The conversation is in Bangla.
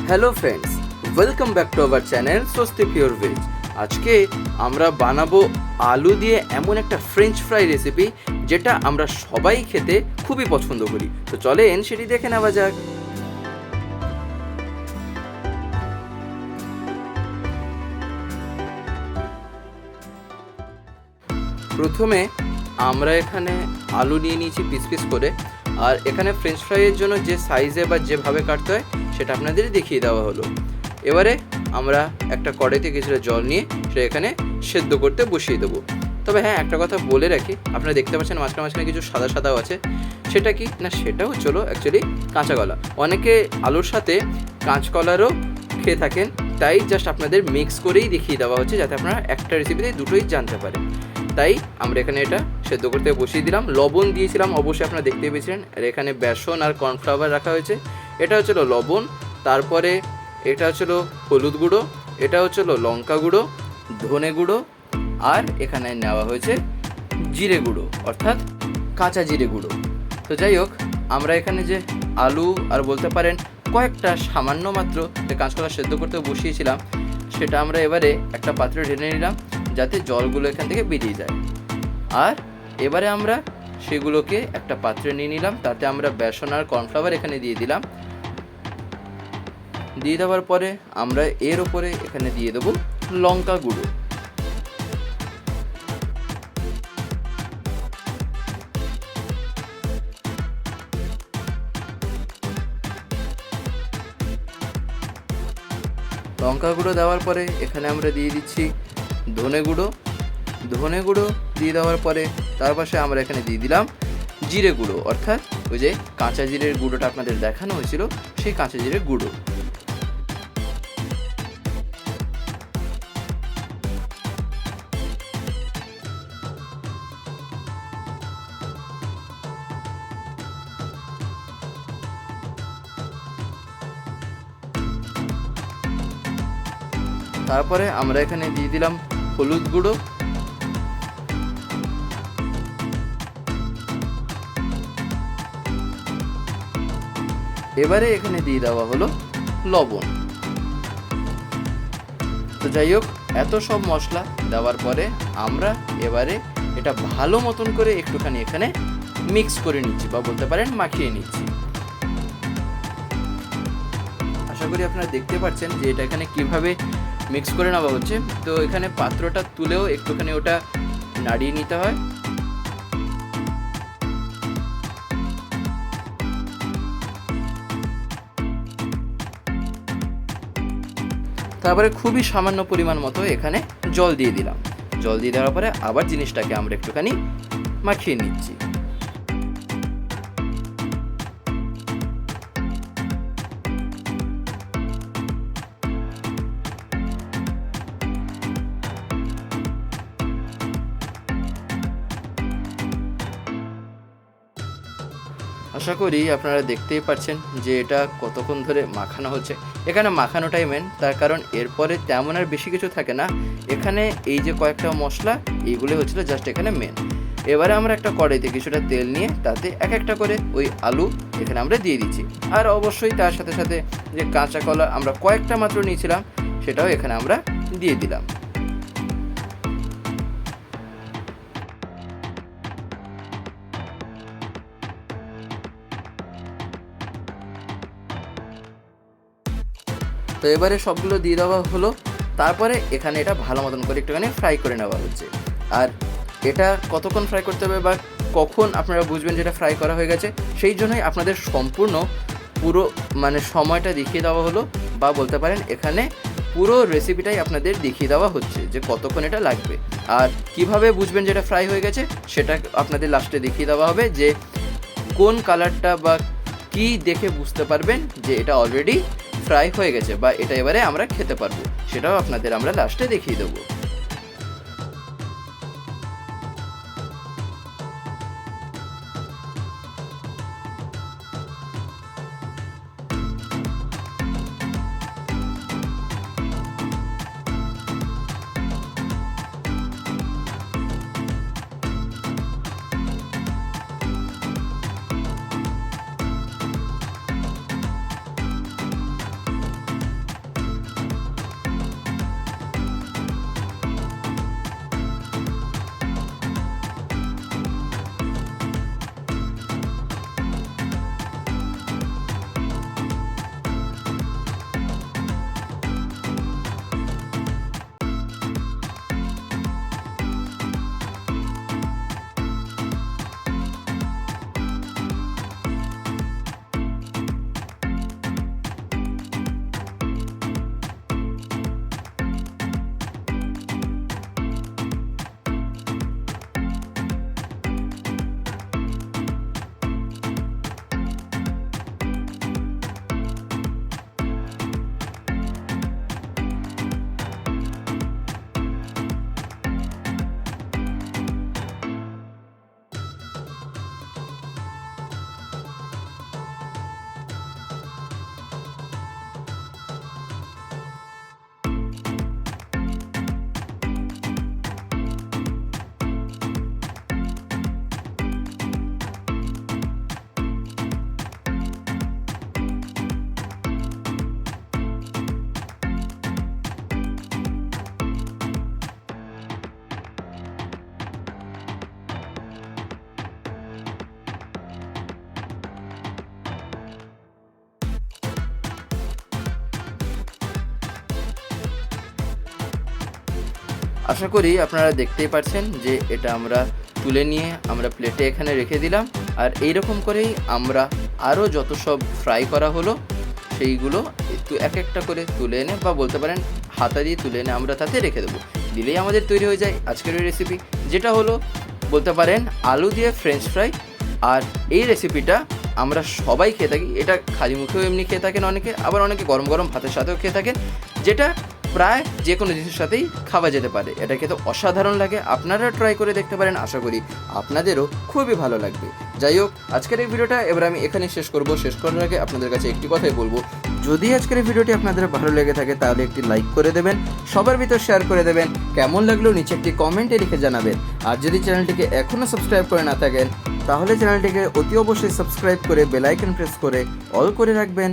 Hello friends, welcome back to our channel স্বস্তি পিওর ভেজ। আজকে আমরা বানাবো আলু দিয়ে এমন একটা ফ্রেঞ্চ ফ্রাই রেসিপি যেটা আমরা সবাই খেতে খুবই পছন্দ করি। তো চলেন সেটি দেখে নেওয়া যাক। প্রথমে আমরা এখানে আলু নিয়ে নিয়েছি পিস পিস করে, আর এখানে ফ্রেঞ্চ ফ্রাইয়ের জন্য যে সাইজে বা যেভাবে কাটতে হয় সেটা আপনাদের দেখিয়ে দেওয়া হলো। এবারে আমরা একটা কড়াইতে কিছুটা জল নিয়ে সেটা এখানে সেদ্ধ করতে বসিয়ে দেবো। তবে হ্যাঁ, একটা কথা বলে রাখি, আপনারা দেখতে পাচ্ছেন মাঝখানে মাঝখানে কিছু সাদা সাদাও আছে। সেটা কি না, সেটা হচ্ছিল অ্যাকচুয়ালি কাঁচা কলা। অনেকে আলুর সাথে কাঁচকলারও খেয়ে থাকেন, তাই জাস্ট আপনাদের মিক্স করেই দেখিয়ে দেওয়া হচ্ছে যাতে আপনারা একটা রেসিপিতে দুটোই জানতে পারেন। তাই আমরা এখানে এটা সেদ্ধ করতে বসিয়ে দিলাম। লবণ দিয়েছিলাম, অবশ্যই আপনারা দেখতেই পেয়েছিলেন। আর এখানে বেসন আর কর্নফ্লাওয়ার রাখা হয়েছে। এটা হচ্ছিল লবণ, তারপরে এটা হচ্ছিল হলুদ গুঁড়ো, এটা হচ্ছিল লঙ্কা গুঁড়ো, ধনে গুঁড়ো, আর এখানে নেওয়া হয়েছে জিরে গুঁড়ো, অর্থাৎ কাঁচা জিরে গুঁড়ো। তো যাই হোক, আমরা এখানে যে আলু আর বলতে পারেন কয়েকটা সামান্য মাত্র যে কাঁচকলা সেদ্ধ করতে বসিয়েছিলাম, সেটা আমরা এবারে একটা পাত্রে ঢেলে নিলাম যাতে জলগুলো এখান থেকে বেরিয়ে যায়। আর এবারে আমরা সেগুলোকে একটা পাত্রে নিয়ে নিলাম, তাতে আমরা বেসন আর কর্নফ্লাওয়ার এখানে দিয়ে দিলাম। দিয়ে দেওয়ার পরে আমরা এর ওপরে এখানে দিয়ে দেবো লঙ্কা গুঁড়ো। লঙ্কা গুঁড়ো দেওয়ার পরে এখানে আমরা দিয়ে দিচ্ছি ধনে গুঁড়ো। ধনে গুঁড়ো দিয়ে দেওয়ার পরে তার পাশে আমরা এখানে দিয়ে দিলাম জিরে গুঁড়ো, অর্থাৎ ওই যে কাঁচা জিরের গুঁড়োটা আপনাদের দেখানো হয়েছিল, সেই কাঁচা জিরের গুঁড়ো। তারপরে আমরা এখানে দিয়ে দিলাম হলুদ গুঁড়ো। এবারে এখানে দিয়ে দেওয়া হলো লবণ। তো যাই হোক, এত সব মশলা দেওয়ার পরে আমরা এবারে এটা ভালো মতন করে একটুখানি এখানে মিক্স করে নিচ্ছি, বা বলতে পারেন মাখিয়ে নিচ্ছি। আশা করি আপনারা দেখতে পাচ্ছেন যে এটা এখানে কিভাবে মিক্স করে নেওয়া হচ্ছে। তো এখানে পাত্রটা তুলেও একটুখানি ওটা নাড়িয়ে নিতে হয়। তারপরে খুবই সামান্য পরিমাণ মতো এখানে জল দিয়ে দিলাম। জল দিয়ে দেওয়ার পরে আবার জিনিসটাকে আমরা একটুখানি মাখিয়ে নিচ্ছি। আশা করি আপনারা দেখতেই পাচ্ছেন যে এটা কতক্ষণ ধরে মাখানো হচ্ছে। এখানে মাখানোটাই মেন, তার কারণ এরপরে তেমন আর বেশি কিছু থাকে না। এখানে এই যে কয়েকটা মশলা, এইগুলো হচ্ছিল জাস্ট এখানে মেন। এবারে আমরা একটা কড়াইতে কিছুটা তেল নিয়ে তাতে এক একটা করে ওই আলু এখানে আমরা দিয়ে দিচ্ছি। আর অবশ্যই তার সাথে সাথে যে কাঁচা কলা আমরা কয়েকটা মাত্র নিয়েছিলাম, সেটাও এখানে আমরা দিয়ে দিলাম। তো এবারে সবগুলো দিয়ে দেওয়া হলো। তারপরে এখানে এটা ভালো মতন করে একটুখানি ফ্রাই করে নেওয়া হচ্ছে। আর এটা কতক্ষণ ফ্রাই করতে হবে বা কখন আপনারা বুঝবেন যেটা ফ্রাই করা হয়ে গেছে, সেই জন্যই আপনাদের সম্পূর্ণ পুরো সময়টা দেখিয়ে দেওয়া হলো, বা বলতে পারেন এখানে পুরো রেসিপিটাই আপনাদের দেখিয়ে দেওয়া হচ্ছে যে কতক্ষণ এটা লাগবে। আর কিভাবে বুঝবেন যেটা ফ্রাই হয়ে গেছে সেটা আপনাদের লাস্টে দেখিয়ে দেওয়া হবে, যে কোন কালারটা বা কি দেখে বুঝতে পারবেন যে এটা অলরেডি ফ্রাই হয়ে গেছে বা এটা এবারে আমরা খেতে পারবো, সেটাও আপনাদের আমরা লাস্টে দেখিয়ে দেবো। আশা করি আপনারা দেখতেই পাচ্ছেন যে এটা আমরা তুলে নিয়ে আমরা প্লেটে এখানে রেখে দিলাম। আর এই রকম করেই আমরা আরও যত সব ফ্রাই করা হলো সেইগুলো একটু এক একটা করে তুলে এনে বা বলতে পারেন হাতা দিয়ে তুলে এনে আমরা তাতে রেখে দেবো। দিলেই আমাদের তৈরি হয়ে যায় আজকের ওই রেসিপি, যেটা হলো বলতে পারেন আলু দিয়ে ফ্রেঞ্চ ফ্রাই। আর এই রেসিপিটা আমরা সবাই খেয়ে থাকি, এটা খালি মুখেও এমনি খেয়ে থাকেন অনেকে, আবার অনেকে গরম গরম ভাতের সাথেও খেয়ে থাকেন, যেটা প্রায় যে কোনো জিনিসের সাথেই খাওয়া যেতে পারে। এটা খেতে অসাধারণ লাগে, আপনারা ট্রাই করে দেখতে পারেন, আশা করি আপনাদেরও খুবই ভালো লাগবে। যাই হোক, আজকের এই ভিডিওটা এবার আমি এখানেই শেষ করব। শেষ করার আগে আপনাদের কাছে একটি কথাই বলবো, যদি আজকের এই ভিডিওটি আপনাদের ভালো লেগে থাকে তাহলে একটি লাইক করে দেবেন, সবার ভিতর শেয়ার করে দেবেন, কেমন লাগলো নিচে একটি কমেন্টে লিখে জানাবেন। আর যদি চ্যানেলটিকে এখনও সাবস্ক্রাইব করে না থাকেন তাহলে চ্যানেলটিকে অতি অবশ্যই সাবস্ক্রাইব করে বেল আইকন প্রেস করে অল করে রাখবেন।